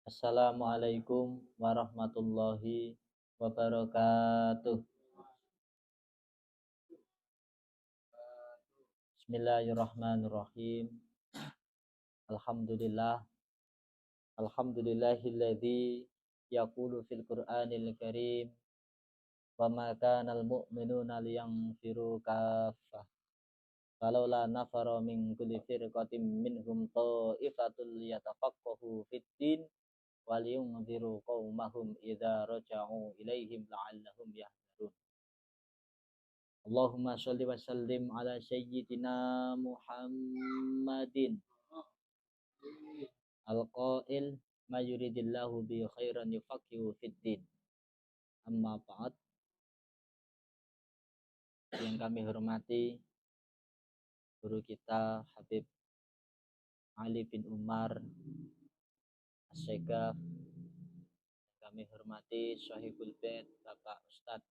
Assalamualaikum warahmatullahi wabarakatuh. Bismillahirrahmanirrahim. Alhamdulillah. Alhamdulillahilladzi yaqulu fil Qur'anil Karim wa ma kana al mu'minuna liyanfiru kaffah. Falaula nafara min kulli firqatin minhum ta'ifatul yatafaqahu fid din wa liyunziru qaumahum idza raja'u ilaihim la'allahum yahdharun. Allahumma sholli wa sallim ala sayyidina Muhammadin al-qail ma yuridillahu bi khairan yufaqihu fid din. Amma ba'd. Yang kami hormati guru kita Habib Ali bin Umar As-Segaf. Kami hormati Sahibul Bait Bapak Ustadz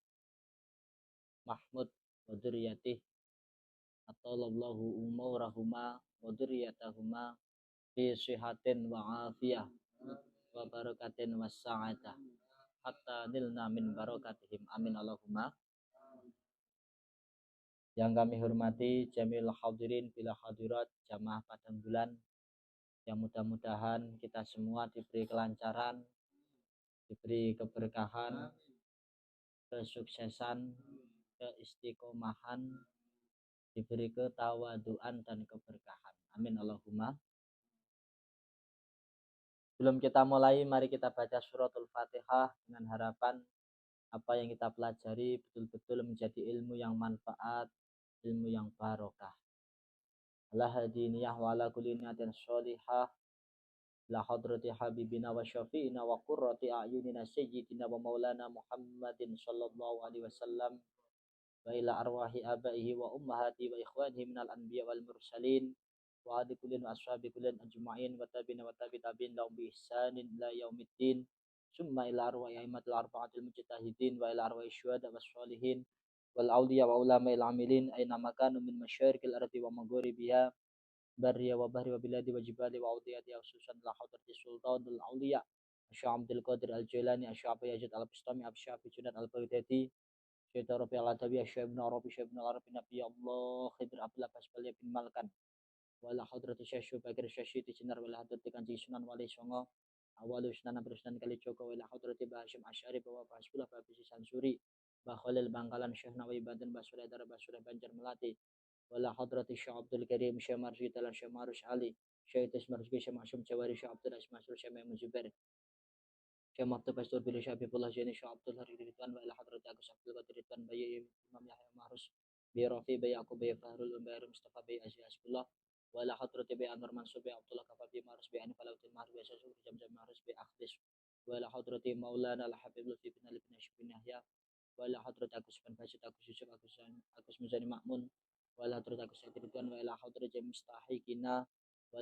Mahmud Waduriyatih Atallahu umurahuma waduriyatahuma fi sihatin wa afiyah wa barakatin wa sa'adah hatta nilna min barakatihim amin Allahumma. Yang kami hormati jamil hadirin bila hadirat jamaah padang bulan, yang mudah-mudahan kita semua diberi kelancaran, diberi keberkahan, kesuksesan, keistiqomahan, diberi ketawaduan dan keberkahan amin Allahumma. Sebelum kita mulai, mari kita baca suratul Fatihah dengan harapan apa yang kita pelajari betul-betul menjadi ilmu yang manfaat, ilmu yang barokah. Ala hadiniyah wa ala kulli niyatin sholihah la hadrati habibina wa syafi'ina wa qurrati a'yunina sayyidina wa maulana Muhammadin sallallahu alaihi wasallam wa ila arwahi abaihi wa ummahati wa ikhwanihi minal anbiya wal mursalin wa adi kullin wa ashabi kullin ajma'in wa tabina wa tabi tabin lahum bi ihsanin ila yaumiddin summa ila arwahi aimatul arba'atil mujtahidin wa ila arwahi syuhada was sholihin wal awliya wa ulama'il amilin aina makanu min masyarikil ardi wa magharibiha barriya wa bahri wa biladi wa jibali wa audiyati khususan la hadrati sultanul awliya Syekh Abdul Qadir Al-Jailani, Syekh Abu Yazid Al-Bustami, Syekh Junad Al-Baghdadi, Syekh Rabi Al-Adawi, Syekh Ibn Arabi, Syekh Ibn Arabi, Nabi Allah, Khidir Abdul Abbas Balia bin Malkan, wala hadrati Syekh Syubakir Syekh Tijinar, wala hadrati Kanji Sunan Wali Songo, awalu Sunan Abdul Sunan Kalijogo, wala hadrati Bahashim Asyari, Bawa Bahasbullah, Babisi Sansuri, Bakhalil Bangkalan, Syekh Nawawi Banten, Basura Dara, Basura Banjar Melati, wala hadrati Syekh Abdul Karim, Syekh Marji Talan, Syekh Marus Ali, Syekh Tismar Syekh Maksum Jawari, Syekh Abdul Asmasur, Syekh Maimun Zubair, Syekh Maktab Pastor Billy Syekh Habibullah Jani Syekh Abdul Hari Ridwan wa ila hadrati Agus Abdul Qadir Ridwan Bayi Imam Yahya Mahrus Bayi Rafi Bayi Aku Bayi Fahrul Bayi Mustafa Bayi Aziz Asbullah wa ila hadrati Bayi Anwar Mansur Bayi Abdullah Kafar Bayi Mahrus Bayi Anif Alauddin Mahrus Bayi Sasur Jam-Jam Mahrus Bayi Akhdis wa ila hadrati Maulana Al-Habib Lutfi bin Ali bin Asyib bin Yahya wa ila hadrati Agus bin Basit Agus Yusuf Agus Muzani Ma'mun wa ila hadrati Agus Sayyid Ridwan wa ila hadrati Mustahikina wa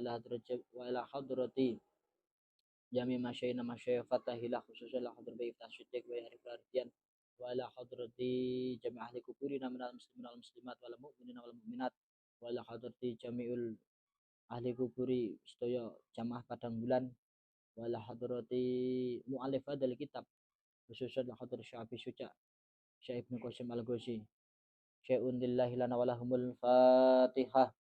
ila hadrati Jami masyayina masyayih fatahilah khususnya la hadrati Bayi Tasyidik Bayi Arif Ardian wa ila hadrati jami ahli kuburina minal muslimin wal muslimat wal mu'minina wal mu'minat wa ila hadrati jami'ul ahli kuburi sedaya jamaah padang bulan wa ila hadrati mu'allif hadzal kitab khususnya la hadrati Syafi Syuja Syekh Ibnu Qasim Al-Ghazi syai'un lillahi lana wa lahumul Fatihah.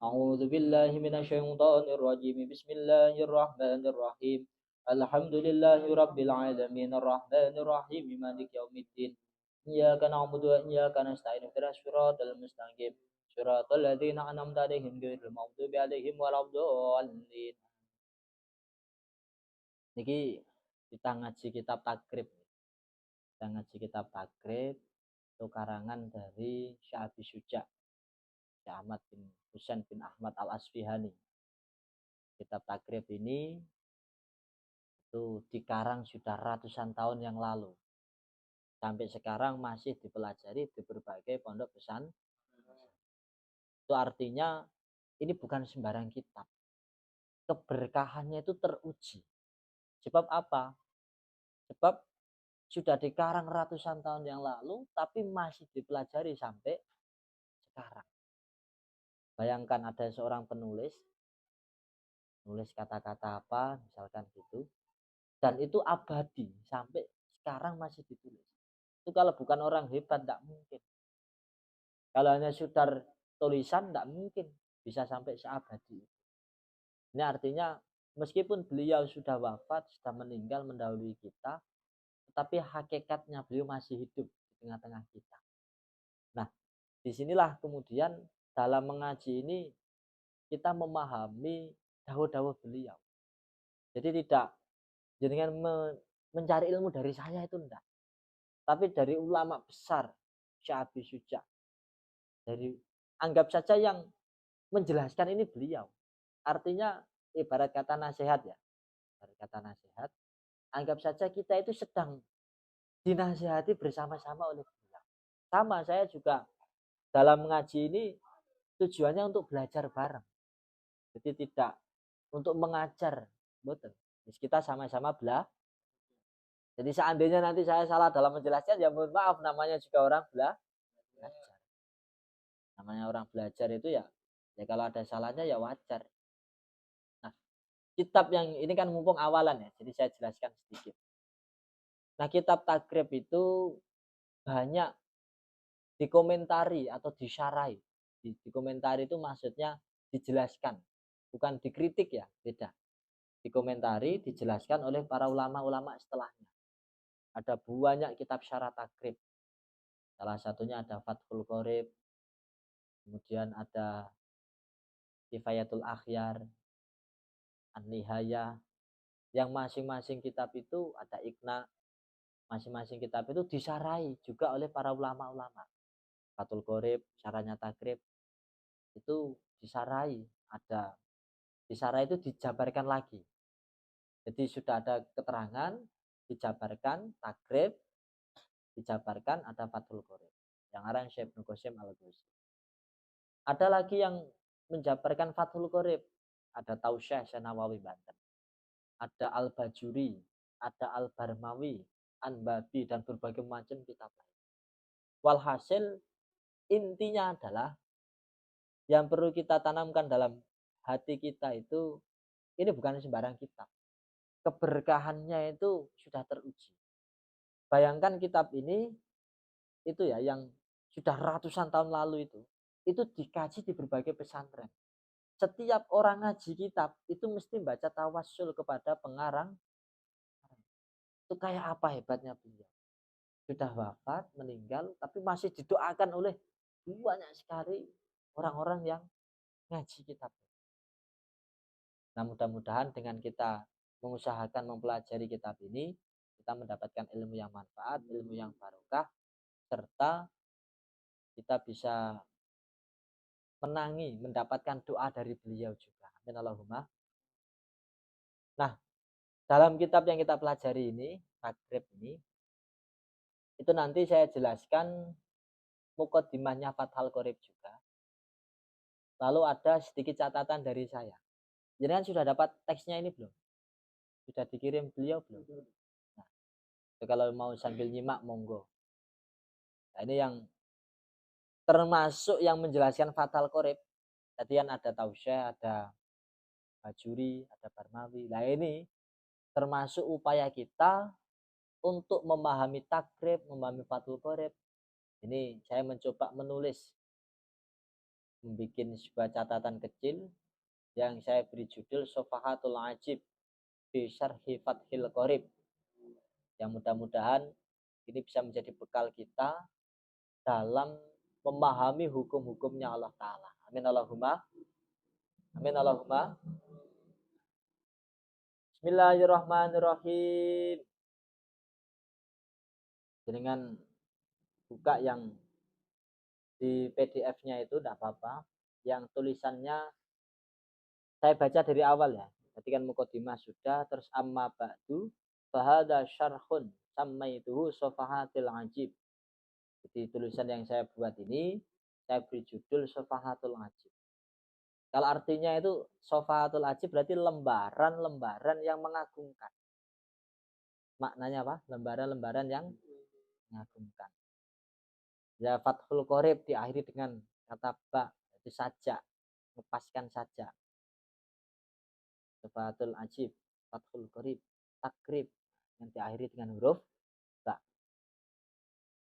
A'udzu billahi minasyaitonir rajim. Bismillahirrahmanirrahim. Alhamdulillahi rabbil alamin arrahmanir rahim maliki yaumiddin. Iyyaka na'budu wa iyyaka nasta'in ihdinas siratal mustaqim. Siratal ladzina an'amta 'alaihim ghairil maghdubi 'alaihim waladdallin. Niki kita ngaji kitab takrib. Kita ngaji kitab takrib itu karangan dari Syafi Syuja. Syekh Ahmad bin Husain bin Ahmad Al-Asfihani. Kitab takrib ini itu dikarang sudah ratusan tahun yang lalu. Sampai sekarang masih dipelajari di berbagai pondok pesantren. Itu artinya ini bukan sembarang kitab. Keberkahannya itu teruji. Sebab apa? Sebab sudah dikarang ratusan tahun yang lalu tapi masih dipelajari sampai sekarang. Bayangkan ada seorang penulis nulis kata-kata apa misalkan gitu, dan itu abadi sampai sekarang masih ditulis. Itu kalau bukan orang hebat tidak mungkin. Kalau hanya sekedar tulisan tidak mungkin bisa sampai seabadi itu. Ini artinya meskipun beliau sudah wafat, sudah meninggal mendahului kita, tetapi hakikatnya beliau masih hidup di tengah-tengah kita. Nah, disinilah kemudian dalam mengaji ini kita memahami dawuh-dawuh beliau. Jadi tidak jenengan mencari ilmu dari saya itu enggak, tapi dari ulama besar, Syekh Syuja. Dari anggap saja yang menjelaskan ini beliau. Artinya ibarat kata nasihat ya. Ibarat kata nasihat, anggap saja kita itu sedang dinasihati bersama-sama oleh beliau. Sama saya juga dalam mengaji ini tujuannya untuk belajar bareng. Jadi tidak untuk mengajar, betul. Kita sama-sama belajar. Jadi seandainya nanti saya salah dalam menjelaskan, ya mohon maaf, namanya juga orang belajar. Namanya orang belajar itu ya kalau ada salahnya ya wajar. Nah, kitab yang ini kan mumpung awalan ya, jadi saya jelaskan sedikit. Nah, kitab takrib itu banyak dikomentari atau disyarahi. Dikomentari itu maksudnya dijelaskan, bukan dikritik ya, beda. Dikomentari, dijelaskan oleh para ulama-ulama setelahnya. Ada banyak kitab syarah takrib. Salah satunya ada Fathul Qorib, kemudian ada Kifayatul Akhyar, An-Nihayah, yang masing-masing kitab itu ada ikna, masing-masing kitab itu disarai juga oleh para ulama-ulama. Fathul Qorib, syarahnya takrib, itu disarai, ada disarai itu dijabarkan lagi. Jadi sudah ada keterangan, dijabarkan, takrib, dijabarkan, ada Fathul Qorib. Yang arang Syekh Ibnu Qasim Al-Ghuzi. Ada lagi yang menjabarkan Fathul Qorib, ada Tausyah Nawawi Banten. Ada Al-Bajuri, ada Al-Barmawi, An-Babi, dan berbagai macam kitab lain. Walhasil intinya adalah yang perlu kita tanamkan dalam hati kita itu, ini bukan sembarang kitab. Keberkahannya itu sudah teruji. Bayangkan kitab ini itu ya yang sudah ratusan tahun lalu itu dikaji di berbagai pesantren. Setiap orang ngaji kitab itu mesti baca tawassul kepada pengarang. Itu kayak apa hebatnya beliau. Sudah wafat, meninggal, tapi masih didoakan oleh banyak sekali orang-orang yang ngaji kitab. Nah, mudah-mudahan dengan kita mengusahakan mempelajari kitab ini, kita mendapatkan ilmu yang manfaat, ilmu yang barokah, serta kita bisa mendapatkan doa dari beliau juga. Amin Allahumma. Nah, dalam kitab yang kita pelajari ini, takrib ini, itu nanti saya jelaskan muqaddimahnya Fathul Qorib juga. Lalu ada sedikit catatan dari saya. Jadi kan sudah dapat teksnya ini belum? Sudah dikirim beliau belum? Nah, kalau mau sambil nyimak monggo. Nah, ini yang termasuk yang menjelaskan Fathul Qorib. Tadi kan ada Tausyah, ada Bajuri, ada Barmawi. Nah, ini termasuk upaya kita untuk memahami takrib, memahami Fathul Qorib. Ini saya mencoba membuat sebuah catatan kecil yang saya beri judul Sofahatul Ajib fi Syarhi Fathil Qorib. Yang mudah-mudahan ini bisa menjadi bekal kita dalam memahami hukum-hukumnya Allah Ta'ala. Amin Allahumma. Amin Allahumma. Bismillahirrahmanirrahim. Dengan buka yang di PDF-nya itu tidak apa-apa. Yang tulisannya saya baca dari awal ya. Tadi kan muqaddimah sudah, terus amma ba'du fahada syarhun sammaituhu sofahatil ajib. Jadi tulisan yang saya buat ini saya beri judul Sofahatul Ajib. Kalau artinya itu Sofahatul Ajib berarti lembaran-lembaran yang mengagumkan. Maknanya apa? Lembaran-lembaran yang mengagumkan. Ya, Fathul Qorib diakhiri dengan kata ba, itu saja, lepaskan saja. Sofahatul Ajib, Fathul Qorib, takrib, diakhiri dengan huruf ta.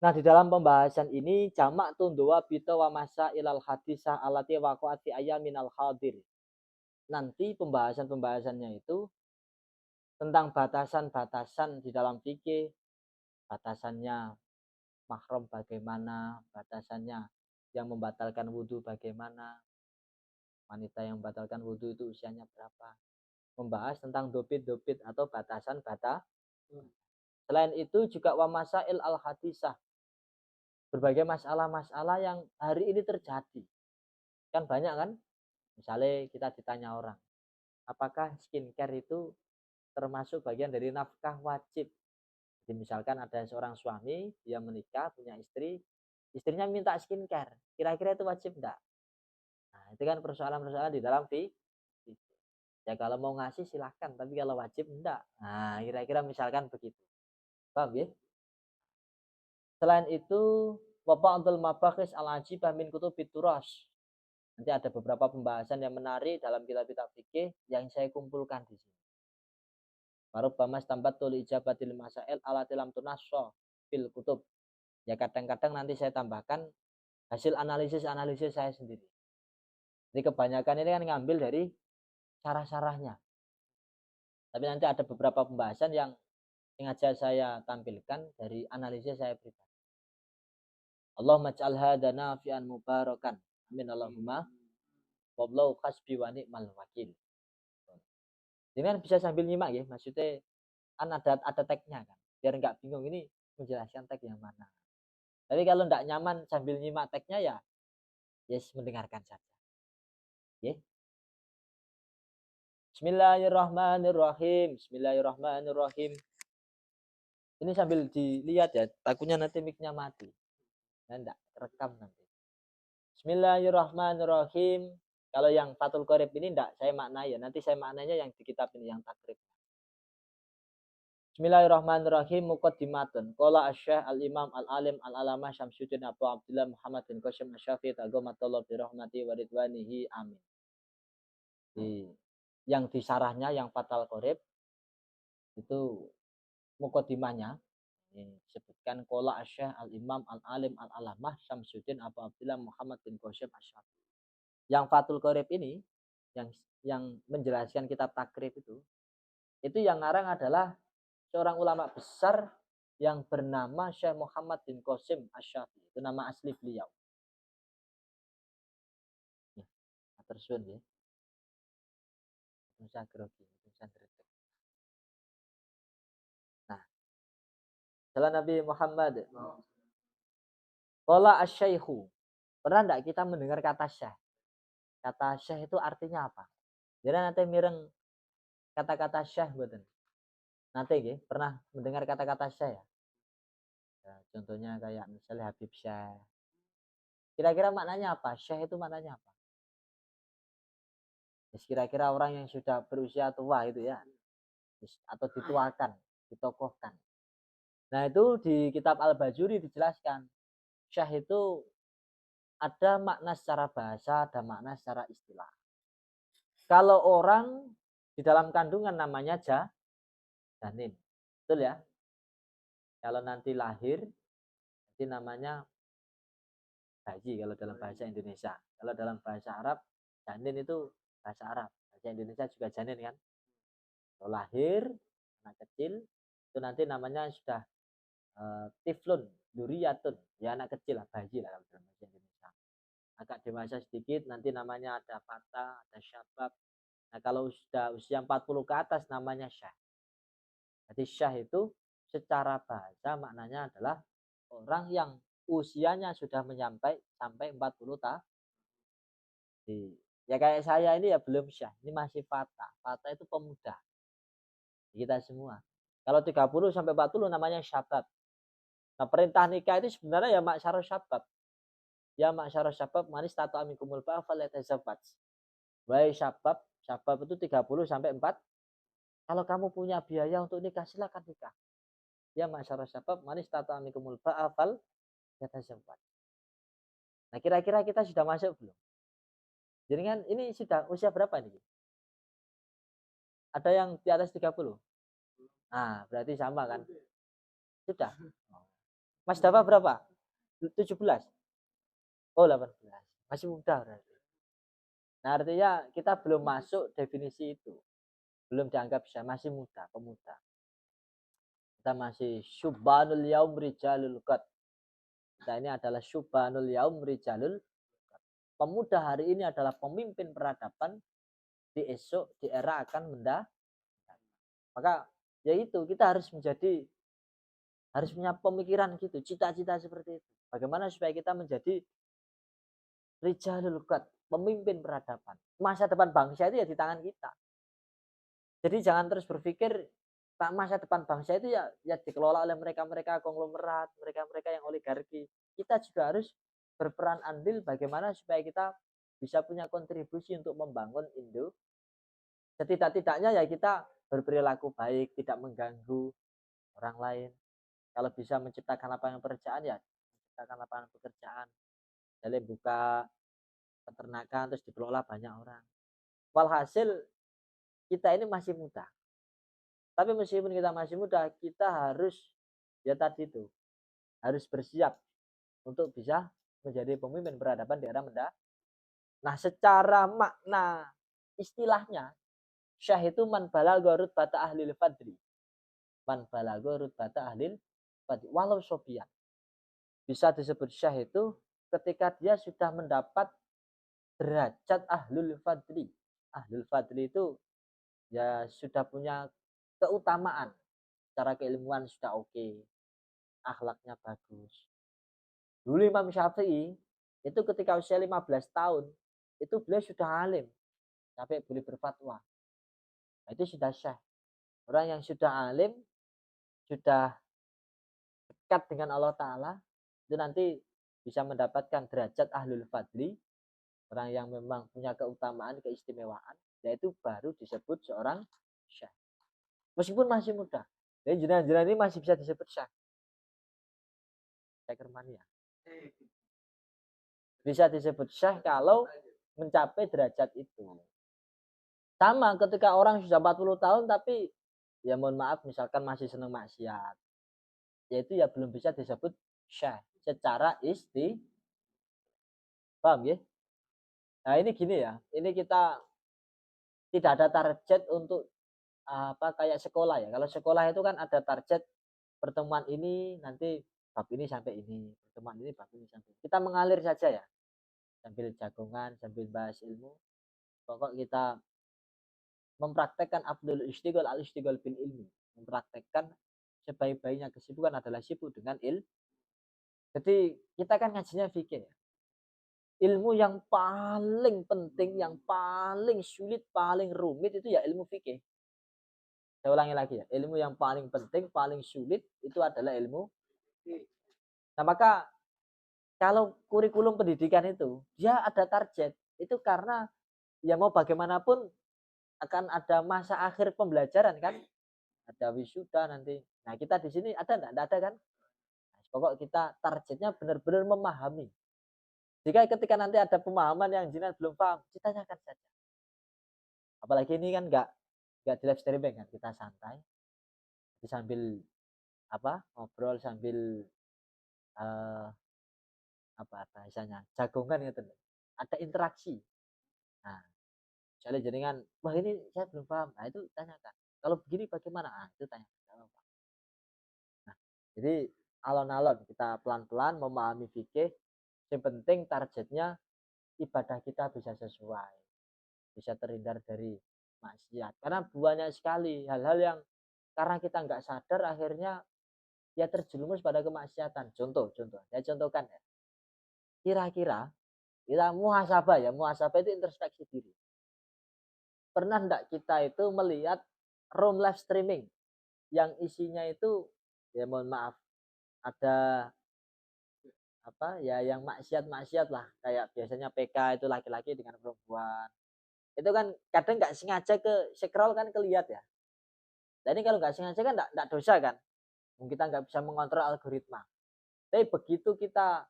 Nah, di dalam pembahasan ini jamak tundua bito wa masa ilal hadisah alati waqa'at fi ayyaminal hadir. Nanti pembahasannya itu tentang batasan-batasan di dalam fikih, batasannya mahram bagaimana, batasannya yang membatalkan wudhu bagaimana, wanita yang membatalkan wudhu itu usianya berapa. Membahas tentang dopit-dopit atau batasan-batasan. Selain itu juga wa masail al hadisah, berbagai masalah-masalah yang hari ini terjadi. Kan banyak kan? Misalnya kita ditanya orang, apakah skincare itu termasuk bagian dari nafkah wajib? Jadi misalkan ada seorang suami, dia menikah, punya istri, istrinya minta skincare, kira-kira itu wajib enggak? Nah, itu kan persoalan-persoalan di dalam ya kalau mau ngasih silahkan, tapi kalau wajib enggak. Nah, kira-kira misalkan begitu. Paham ya? Selain itu, Waba'dul mabahis al-ajibah min kutubit turas. Nanti ada beberapa pembahasan yang menarik dalam kitab-kitab fikih yang saya kumpulkan di sini. Warubbama istambattu li ijabatil masail ala tilam tunassa fil kutub. Ya kadang-kadang nanti saya tambahkan hasil analisis saya sendiri. Jadi kebanyakan ini kan ngambil dari syarah-syarahnya. Tapi nanti ada beberapa pembahasan yang sengaja saya tampilkan dari analisis saya pribadi. Allahumma ij'al hadza nafi'an mubarakan. Amin Allahumma. Wallahu hasbi wa ni'mal wakil. Dengan bisa sambil nyimak ya, maksudnya kan ada tagnya kan. Biar nggak bingung ini menjelaskan tag yang mana. Tapi kalau nggak nyaman sambil nyimak tagnya ya, yes mendengarkan saja. Ya. Bismillahirrahmanirrahim. Bismillahirrahmanirrahim. Ini sambil dilihat ya, takutnya nanti mic-nya mati. Nah, enggak rekam nanti. Bismillahirrahmanirrahim. Kalau yang Fathul Qorib ini enggak saya maknai ya. Nanti saya maknanya yang di kitab ini yang takrib. Bismillahirrahmanirrahim. Muqaddimatun. Qala asy-Syaikh al-Imam al-Alim al-Alamah Syamsuddin Abu Abdullah Muhammad bin Qasim Asy-Syafi'i taqammatullah bi rahmati wa ridwanihi amin. Yang disarahnya yang Fathul Qorib itu muqaddimahnya disebutkan qala asy-Syaikh al-Imam al-Alim al-Alamah Syamsuddin Abu Abdullah Muhammad bin Qasim Asy-Syafi'i. Yang Fathul Qorib ini yang menjelaskan kitab takrib itu yang ngarang adalah seorang ulama besar yang bernama Syekh Muhammad bin Qasim Asy-Syafi'i. Itu nama asli beliau. Ya, tersun ya. Nah, salah Nabi Muhammad. Qala asy-syaikhu. Pernah enggak kita mendengar kata syekh? Kata syekh itu artinya apa? Jadi nanti mireng kata-kata syekh mboten. Nanti nggih, pernah mendengar kata-kata syekh ya? Ya, contohnya kayak misalnya Habib Syekh. Kira-kira maknanya apa? Syekh itu maknanya apa? Kira-kira orang yang sudah berusia tua itu ya. Atau dituakan, ditokohkan. Nah, itu di kitab Al-Bajuri dijelaskan. Syekh itu ada makna secara bahasa, ada makna secara istilah. Kalau orang di dalam kandungan namanya janin. Betul ya? Kalau nanti lahir, nanti namanya bayi kalau dalam bahasa Indonesia. Kalau dalam bahasa Arab, janin itu bahasa Arab. Bahasa Indonesia juga janin kan. Kalau lahir, anak kecil, itu nanti namanya sudah tiflun, duriyatun. Ya anak kecil lah, bayi lah kalau dalam bahasa Indonesia. Agak dewasa sedikit, nanti namanya ada fata, ada syabab. Nah kalau sudah usia 40 ke atas namanya syah. Jadi syah itu secara bahasa maknanya adalah orang yang usianya sudah sampai 40 tahun. Ya kayak saya ini ya belum syah, ini masih fata. Fata itu pemuda. Kita semua. Kalau 30 sampai 40 namanya syabab. Nah, perintah nikah itu sebenarnya ya ma'syarus syabab. Ya ma'syarus syabab manis tatu amikumul ba'a falyatazawwaj. Wahai syabab itu 30 sampai 4. Kalau kamu punya biaya untuk nikah silakan nikah. Ya ma'syarus syabab manis tatu amikumul ba'a falyatazawwaj. Nah, kira-kira kita sudah masuk belum? Jadi kan ini sudah usia berapa nih? Ada yang di atas 30? Nah, berarti sama kan? Sudah. Mas Dava berapa? 17. Oh, 18. Masih muda berarti. Nah, artinya kita belum masuk definisi itu. Belum dianggap bisa, masih muda, pemuda. Kita masih syubbanul yaum rijalul qad. Kita ini adalah syubbanul yaum rijalul qad. Pemuda hari ini adalah pemimpin peradaban, di esok, di era akan mendatang. Maka yaitu kita harus punya pemikiran gitu, cita-cita seperti itu. Bagaimana supaya kita menjadi rijalul qad, pemimpin peradaban. Masa depan bangsa itu ya di tangan kita. Jadi jangan terus berpikir masa depan bangsa itu ya dikelola oleh mereka-mereka konglomerat, mereka-mereka yang oligarki. Kita juga harus berperan andil bagaimana supaya kita bisa punya kontribusi untuk membangun Indo. Setidak-tidaknya ya kita berperilaku baik, tidak mengganggu orang lain. Kalau bisa menciptakan lapangan pekerjaan ya menciptakan lapangan pekerjaan. Jadi buka peternakan terus dikelola banyak orang. Walhasil kita ini masih muda. Tapi meskipun kita masih muda, kita harus ya tadi itu harus bersiap untuk bisa menjadi pemimpin peradaban di era mendatang. Nah, secara makna istilahnya syah itu man balagha rutbata ahlil fadli. Man balagha rutbata ahlil fadli. Walau sobian. Bisa disebut syah itu ketika dia sudah mendapat derajat ahlul fadli. Ahlul fadli itu ya sudah punya keutamaan. Secara keilmuan sudah oke. Akhlaknya bagus. Dulu Imam Syafi'i itu ketika usia 15 tahun itu beliau sudah alim sampai boleh berfatwa. Nah, itu sudah syah. Orang yang sudah alim, sudah dekat dengan Allah Ta'ala, itu nanti bisa mendapatkan derajat ahlul fadli, orang yang memang punya keutamaan, keistimewaan, yaitu baru disebut seorang syah. Meskipun masih muda. Jadi jenazah ini masih bisa disebut syah. Syah Kermania. Bisa disebut syah kalau mencapai derajat itu. Sama ketika orang sudah 40 tahun tapi ya mohon maaf misalkan masih senang maksiat. Yaitu ya belum bisa disebut syah secara paham ya? Nah, ini gini ya. Ini kita tidak ada target untuk apa kayak sekolah ya. Kalau sekolah itu kan ada target pertemuan ini nanti bab ini sampai ini, pertemuan ini bab ini sampai. Kita mengalir saja ya. Sambil jagongan, sambil bahas ilmu. Pokok kita mempraktekkan afdhul istighol al istighol bil ilmi. Mempraktekkan sebaik-baiknya kesibukan adalah sibuk dengan ilmu. Jadi kita kan ngajinya fikih ya. Ilmu yang paling penting, yang paling sulit, paling rumit itu ya ilmu fikih. Saya ulangi lagi ya, ilmu yang paling penting, paling sulit itu adalah ilmu. Nah, maka kalau kurikulum pendidikan itu dia ada target, itu karena ya mau bagaimanapun akan ada masa akhir pembelajaran kan, ada wisuda nanti. Nah, kita di sini ada enggak? Enggak ada kan? Nah, pokok kita targetnya benar-benar memahami. Jika ketika nanti ada pemahaman yang jinak belum paham, ditanyakan saja. Apalagi ini kan enggak di live streaming kan, kita santai. Sambil apa? Ngobrol sambil apa bahasanya? Jagongan gitu. Ada interaksi. Nah, misalnya jaringan, wah ini saya belum paham. Nah, itu tanyakan. Kalau begini bagaimana? Ah, itu tanyakan. Nah, jadi alon-alon kita pelan-pelan memahami fikih. Yang penting targetnya ibadah kita bisa sesuai, bisa terhindar dari maksiat. Karena banyak sekali hal-hal yang karena kita nggak sadar akhirnya ya terjerumus pada kemaksiatan. Contoh, saya contohkan ya. Kira-kira kita muhasabah ya, muhasabah itu introspeksi diri. Pernah enggak kita itu melihat room live streaming yang isinya itu ya mohon maaf ada apa ya yang maksiat-maksiat lah kayak biasanya PK itu laki-laki dengan perempuan itu kan kadang nggak sengaja ke scroll kan kelihat ya. Nah, ini kalau nggak sengaja kan nggak dosa kan, kita nggak bisa mengontrol algoritma. Tapi begitu kita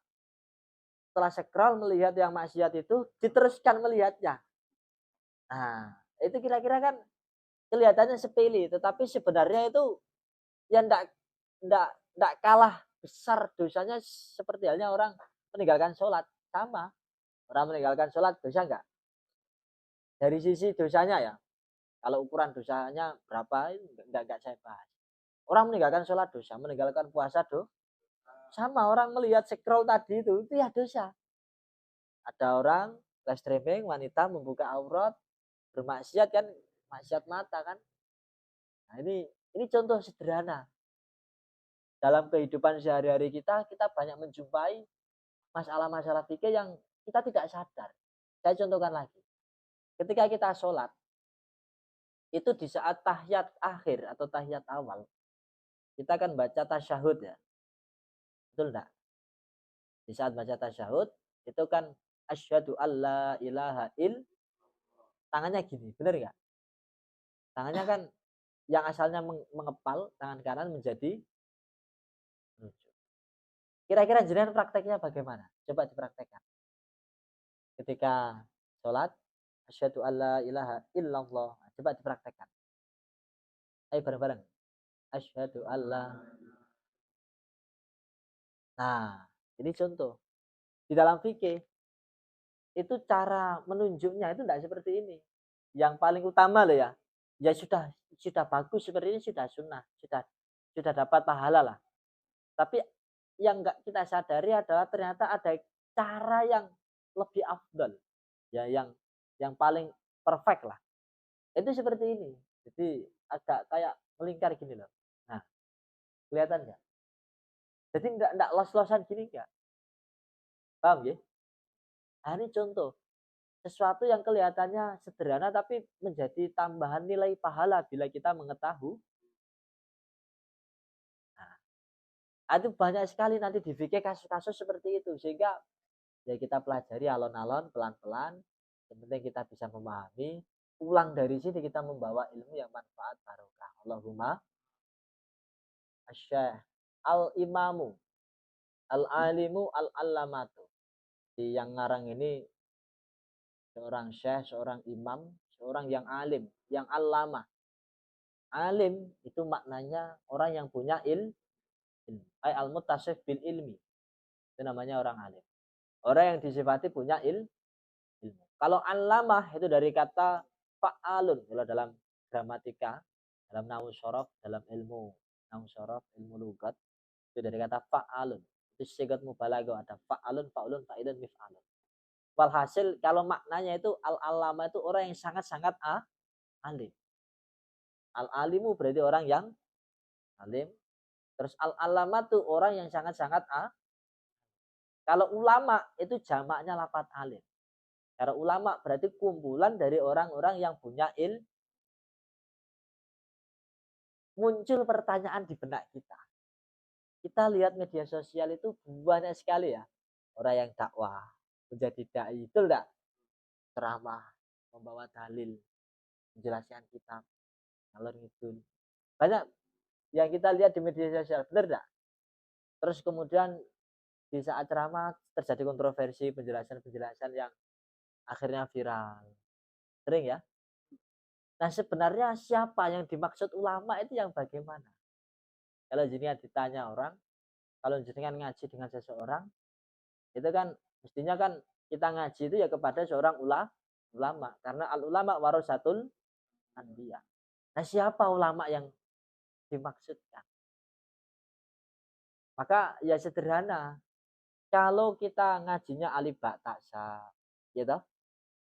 setelah scroll melihat yang maksiat itu diteruskan melihatnya. Nah, itu kira-kira kan kelihatannya sepele, tetapi sebenarnya itu ya ndak kalah besar dosanya seperti halnya orang meninggalkan sholat. Sama, orang meninggalkan sholat dosa enggak? Dari sisi dosanya ya, kalau ukuran dosanya berapa, enggak saya bahas. Orang meninggalkan sholat dosa, meninggalkan puasa dosa. Sama, orang melihat scroll tadi itu ya dosa. Ada orang live streaming, wanita membuka aurat, bermaksiat kan, maksiat mata kan. Nah ini contoh sederhana. Dalam kehidupan sehari-hari kita banyak menjumpai masalah-masalah fikih yang kita tidak sadar. Saya contohkan lagi. Ketika kita sholat, itu di saat tahiyat akhir atau tahiyat awal, kita kan baca tasyahud ya. Betul enggak? Di saat baca tasyahud, itu kan asyhadu alla ilaha tangannya gini, benar enggak? Tangannya kan yang asalnya mengepal, tangan kanan menjadi menunjuk. Kira-kira jenengan prakteknya bagaimana? Coba dipraktekkan. Ketika sholat, asyhadu alla ilaha illallah. Coba dipraktekkan. Ayo bareng-bareng. Asyhadu alla. Nah, ini contoh. Di dalam fikih, itu cara menunjuknya itu tidak seperti ini. Yang paling utama loh ya. Ya sudah bagus seperti ini, sudah sunnah, sudah dapat pahala lah. Tapi yang enggak kita sadari adalah ternyata ada cara yang lebih afdal. Ya yang paling perfect lah. Itu seperti ini. Jadi agak kayak melingkar gini loh. Nah, kelihatan enggak? Jadi enggak los-losan gini enggak? Paham ya? Nah, ini contoh. Sesuatu yang kelihatannya sederhana tapi menjadi tambahan nilai pahala bila kita mengetahui. Nah, itu banyak sekali nanti di fikih kasus-kasus seperti itu, sehingga ya kita pelajari alon-alon pelan-pelan. Yang penting kita bisa memahami, pulang dari sini kita membawa ilmu yang manfaat barokah. Allahumma asy-syekh al-imamu al-alimu al-allamatu. Di yang ngarang ini seorang syekh, seorang imam, seorang yang alim, yang allamah. Alim itu maknanya orang yang punya ilmu. Al-muttasif bil ilmi. Itu namanya orang alim. Orang yang disifati punya ilmu. Kalau allamah itu dari kata fa'alun. Kalau dalam gramatika, dalam nahwu syaraf, dalam ilmu nahwu syaraf, ilmu lugat, itu dari kata fa'alun. Itu sigat mubalaghah, ada fa'alun, fa'ulun, fa'ilun, mif'alun. Walhasil kalau maknanya itu al-allamah itu orang yang sangat-sangat alim. Al-alimu berarti orang yang alim. Terus al-allamah itu orang yang sangat-sangat Kalau ulama itu jamaknya lafaz alim. Karena ulama berarti kumpulan dari orang-orang yang punya ilmu. Muncul pertanyaan di benak kita. Kita lihat media sosial itu banyak sekali ya. Orang yang dakwah, menjadi dai, itu enggak? Ceramah, membawa dalil, menjelaskan kitab, ngalor ngidul. Banyak yang kita lihat di media sosial, benar enggak? Terus kemudian di saat ceramah terjadi kontroversi, penjelasan-penjelasan yang akhirnya viral. Sering ya? Nah sebenarnya siapa yang dimaksud ulama itu yang bagaimana? Kalau jenengan ditanya orang, kalau jenengan ngaji dengan seseorang, itu kan mestinya kan kita ngaji itu ya kepada seorang ulama. Karena al-ulama warasatul anbiya. Nah siapa ulama yang dimaksudkan? Maka ya sederhana. Kalau kita ngajinya alif ba ta sa, ya toh?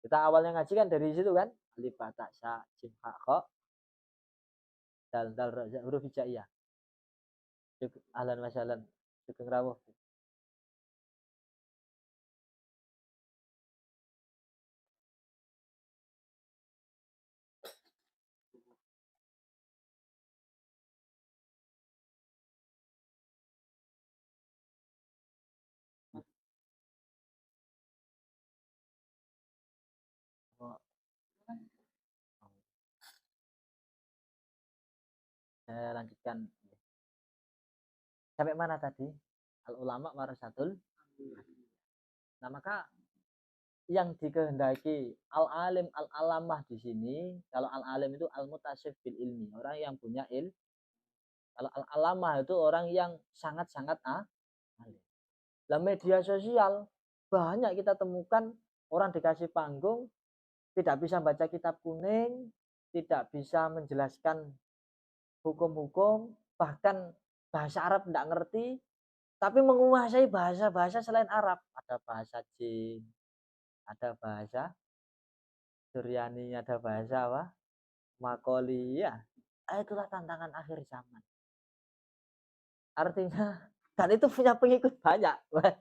Kita awalnya ngaji kan dari situ kan? Alif ba ta sa jim ha kha dal dal ra huruf hijaiyah. Ahlan wa sahlan. Sugeng rawuh. Oh, saya lanjutkan. Sampai mana tadi? Al ulama warasatul. Nah, maka yang dikehendaki al alim al alamah di sini, kalau al alim itu al mutasif bil ilmi, orang yang punya Kalau al-alamah itu orang yang sangat-sangat alim. Lah media sosial banyak kita temukan orang dikasih panggung tidak bisa baca kitab kuning, tidak bisa menjelaskan hukum-hukum, bahkan bahasa Arab tidak ngerti, tapi menguasai bahasa-bahasa selain Arab. Ada bahasa jin, ada bahasa Suryani, ada bahasa apa? Makoli ya. Itulah tantangan akhir zaman. Artinya dan itu punya pengikut banyak. Wah,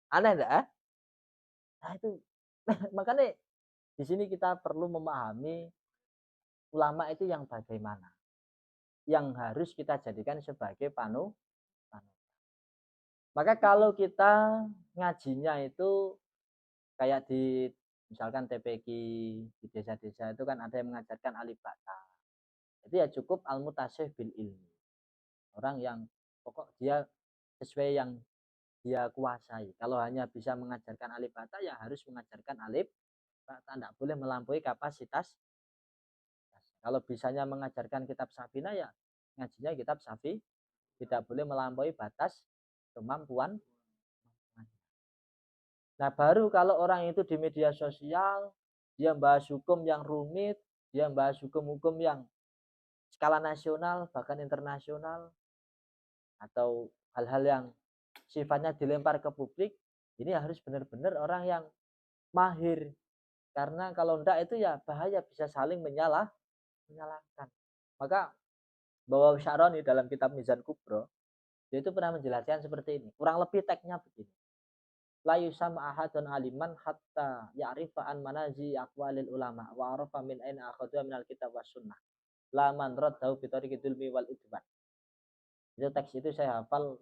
aneh enggak? Nah itu makanya di sini kita perlu memahami ulama itu yang bagaimana, yang harus kita jadikan sebagai panutan. Maka kalau kita ngajinya itu kayak di misalkan TPQ di desa-desa itu kan ada yang mengajarkan alif bata. Itu ya cukup al-mutasyabbih bil ilmi. Orang yang pokok dia sesuai yang dia kuasai. Kalau hanya bisa mengajarkan alif bata ya harus mengajarkan alif bata, tidak boleh melampaui kapasitas. Kalau bisanya mengajarkan kitab Safina ya ngajinya kitab Safi, tidak boleh melampaui batas kemampuan. Nah baru kalau orang itu di media sosial dia bahas hukum yang rumit, dia bahas hukum-hukum yang skala nasional bahkan internasional, atau hal-hal yang sifatnya dilempar ke publik, ini harus benar-benar orang yang mahir, karena kalau enggak itu ya bahaya, bisa saling menyalahkan. Maka Bawa Syaroni dalam kitab Mizan Kubro dia itu pernah menjelaskan seperti ini, kurang lebih teksnya begini: la yusam ahadun aliman hatta ya'rifa an manazi aqwalil ulama wa arafa min aina akhadha minal kitab was sunnah la man raddahu bi tariqil dzulmi wal idban. Itu teks itu saya hafal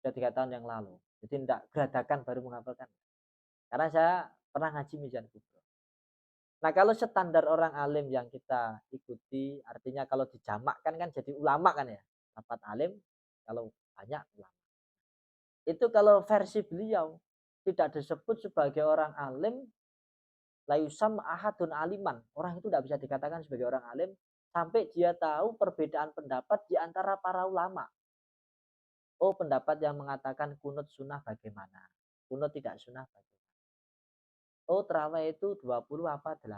sudah 3 tahun yang lalu, jadi tidak geradakan baru menghafalkan, karena saya pernah ngaji Mizan Kubro. Nah kalau standar orang alim yang kita ikuti, artinya kalau dijamakkan kan jadi ulama kan ya, dapat alim kalau banyak ulama. Itu kalau versi beliau tidak disebut sebagai orang alim, layusam ahadun aliman, orang itu tidak bisa dikatakan sebagai orang alim sampai dia tahu perbedaan pendapat di antara para ulama. Oh pendapat yang mengatakan kunut sunnah bagaimana, kunut tidak sunnah bagaimana. Oh terawih itu 20 apa 8.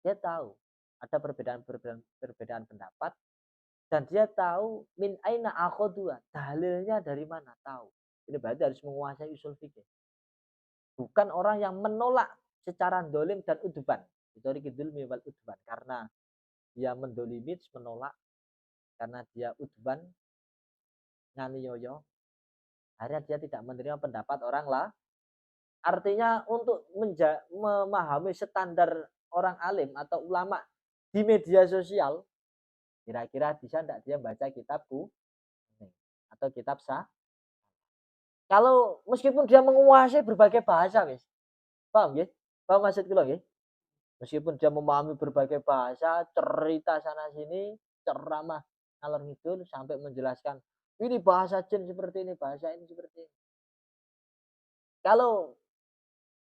Dia tahu ada perbedaan pendapat, dan dia tahu min aina akhadua, dalilnya dari mana, tahu. Ini berarti harus menguasai usul fikih. Bukan orang yang menolak secara dolim dan uduban. Itu dzulmi wal udban, karena dia mendolimi, menolak, karena dia udban nganiyoyo, akhirnya dia tidak menerima pendapat orang lah. Artinya untuk memahami standar orang alim atau ulama di media sosial, kira-kira bisa enggak dia baca kitabku atau kitab sah? Kalau meskipun dia menguasai berbagai bahasa, guys, paham ya? Paham maksud kula nggih? Meskipun dia memahami berbagai bahasa, cerita sana sini, ceramah ngalor ngidul sampai menjelaskan ini bahasa jin seperti ini, bahasa ini seperti ini. Kalau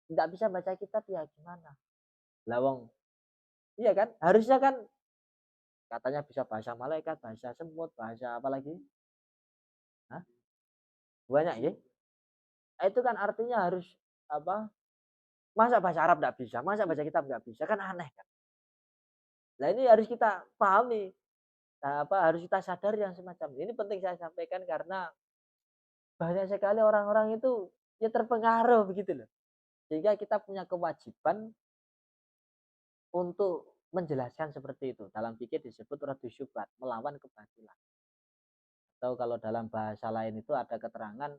tidak bisa baca kitab ya gimana? Lawang, iya kan? Harusnya kan katanya bisa bahasa malaikat, bahasa semut, bahasa apa lagi? Hah? Banyak ya. Itu kan artinya harus apa? Masa bahasa Arab tidak bisa, masa baca kitab nggak bisa, kan aneh kan? Nah ini harus kita pahami, harus kita sadar yang semacam ini. Penting saya sampaikan karena banyak sekali orang-orang itu ya terpengaruh begitu loh. Sehingga kita punya kewajiban untuk menjelaskan seperti itu. Dalam fikih disebut raddu syubhat, melawan kebatilan. Atau kalau dalam bahasa lain itu ada keterangan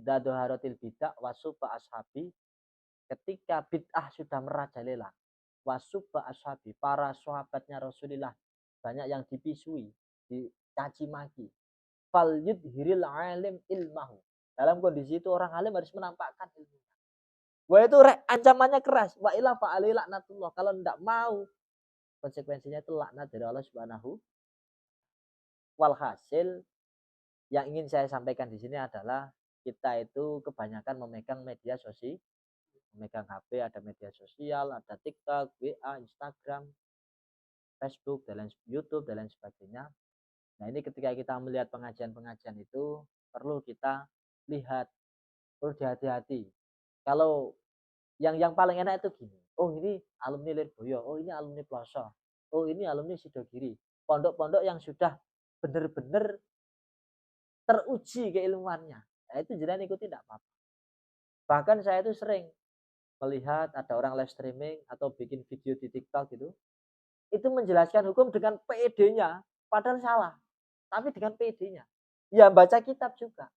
idza dhaharatil bid'ah wasubba ashabi, ketika bid'ah sudah merajalela, wasubba ashabi, para sahabatnya Rasulullah banyak yang dipisui, dicaci maki. Fal yudhiril alim ilmahu. Dalam kondisi itu orang alim harus menampakkan ilmu. Wah itu ancamannya keras. Wa ila fa'ali laknatullah. Kalau tidak mau, konsekuensinya itu laknat dari Allah Subhanahu. Walhasil yang ingin saya sampaikan di sini adalah kita itu kebanyakan memegang media sosial, memegang HP, ada media sosial, ada TikTok, WA, Instagram, Facebook, dan lain YouTube dan lain sebagainya. Nah, ini ketika kita melihat pengajian-pengajian itu perlu kita lihat, perlu hati-hati. Kalau yang paling enak itu gini, oh ini alumni Lirboyo, oh ini alumni Ploso, oh ini alumni Sidogiri. Pondok-pondok yang sudah benar-benar teruji keilmuannya. Nah, itu jangan ikuti tidak apa-apa. Bahkan saya itu sering melihat ada orang live streaming atau bikin video di TikTok gitu, itu menjelaskan hukum dengan PED-nya, padahal salah. Tapi dengan PED-nya. Ya baca kitab juga.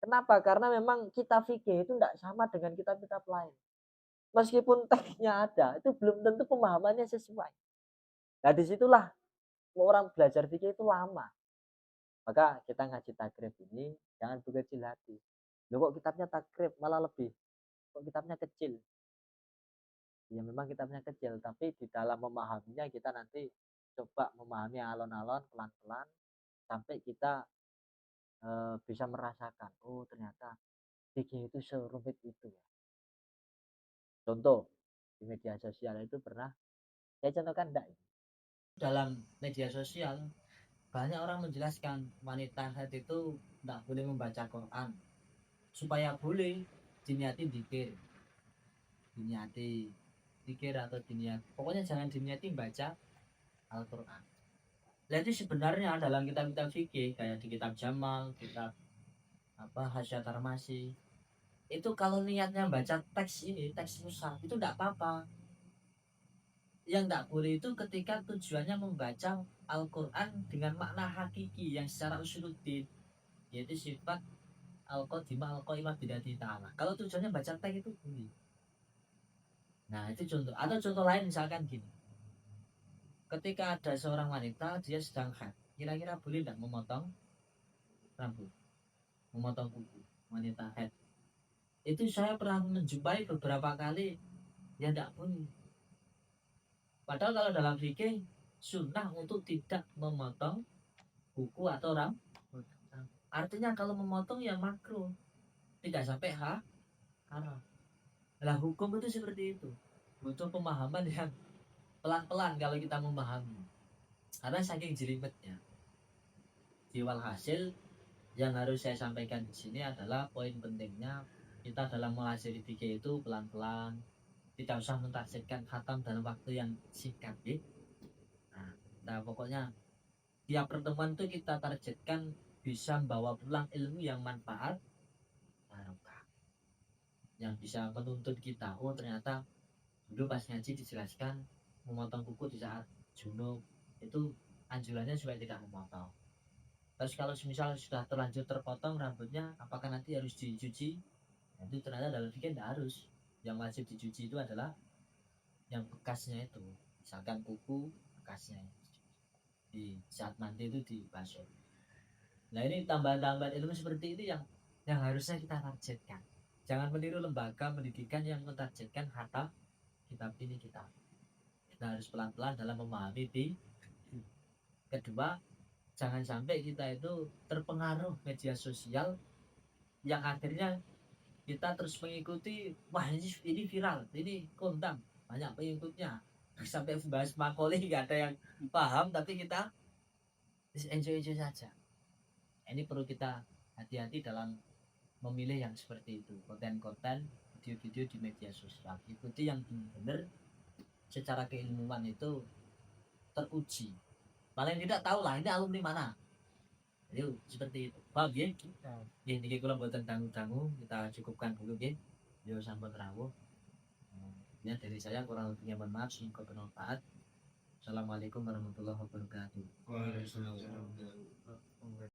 Kenapa? Karena memang kitab fikih itu tidak sama dengan kitab-kitab lain. Meskipun teksnya ada, itu belum tentu pemahamannya sesuai. Nah disitulah orang belajar fikih itu lama. Maka kita ngaji takrib ini jangan berkecil hati. Loh kok kitabnya takrib malah lebih, kok kitabnya kecil? Ya memang kitabnya kecil, tapi di dalam memahaminya kita nanti coba memahami alon-alon pelan-pelan sampai kita bisa merasakan, oh ternyata fikih itu serumit itu ya. Contoh di media sosial itu pernah saya contohkan enggak? Dalam media sosial banyak orang menjelaskan wanita haid itu tidak boleh membaca Quran, supaya boleh diniati dikir atau diniat, pokoknya jangan diniati baca Al-Quran. Jadi sebenarnya dalam kitab-kitab fikih kayak di kitab Jamal, kitab Hasya Tarmasi, itu kalau niatnya baca teks ini, teks mushaf itu tidak apa-apa. Yang tidak boleh itu ketika tujuannya membaca Al-Quran dengan makna hakiki yang secara usuluddin, yaitu sifat Al-Qadimah Al-Qaimah bidati ta'ala. Kalau tujuannya baca teks itu boleh. Nah itu contoh. Atau contoh lain misalkan gini, ketika ada seorang wanita dia sedang haid, kira-kira boleh tidak memotong rambut, memotong kuku wanita haid? Itu saya pernah menjumpai beberapa kali, ya tidak boleh. Padahal kalau dalam fikih sunnah untuk tidak memotong kuku atau rambut. Artinya kalau memotong ya makruh, tidak sampai haram. Lah hukum itu seperti itu, butuh pemahaman yang pelan-pelan kalau kita memahami, karena saking jelimetnya. Walhasil yang harus saya sampaikan di sini adalah poin pentingnya kita dalam mengajari fikih itu pelan-pelan, tidak usah mentargetkan khatam dalam waktu yang singkat ya. Nah, pokoknya tiap pertemuan itu kita targetkan bisa membawa pulang ilmu yang manfaat, yang bisa menuntut kita, oh ternyata dulu pas ngaji dijelaskan memotong kuku di saat junub itu anjurannya supaya tidak memotong. Terus kalau misal sudah terlanjur terpotong rambutnya, apakah nanti harus dicuci? Nah, itu ternyata dalam fikih tidak harus. Yang wajib dicuci itu adalah yang bekasnya itu, misalkan kuku bekasnya di saat mandi itu dibasuh. Nah ini tambahan-tambahan ilmu seperti ini yang harusnya kita targetkan. Jangan meniru lembaga pendidikan yang mentargetkan hatam kitab ini kita harus pelan-pelan dalam memahami. Kedua, jangan sampai kita itu terpengaruh media sosial yang akhirnya kita terus mengikuti, wah ini viral, ini kondang, banyak pengikutnya, sampai bahas makoli nggak ada yang paham, tapi kita enjoy saja. Ini perlu kita hati-hati dalam memilih yang seperti itu, konten-konten video-video di media sosial. Ikuti yang benar secara keilmuan itu teruji. Paling tidak tahu lah ini alumni mana. Jadi seperti itu. Paham ya? Ya, ini kalau buatan tanggung-tanggung kita cukupkan dulu ya. Yo sampai rawuh. Ya dari saya kurang lebihnya mohon maaf, semoga bermanfaat. Assalamualaikum warahmatullahi wabarakatuh. Waalaikumsalam.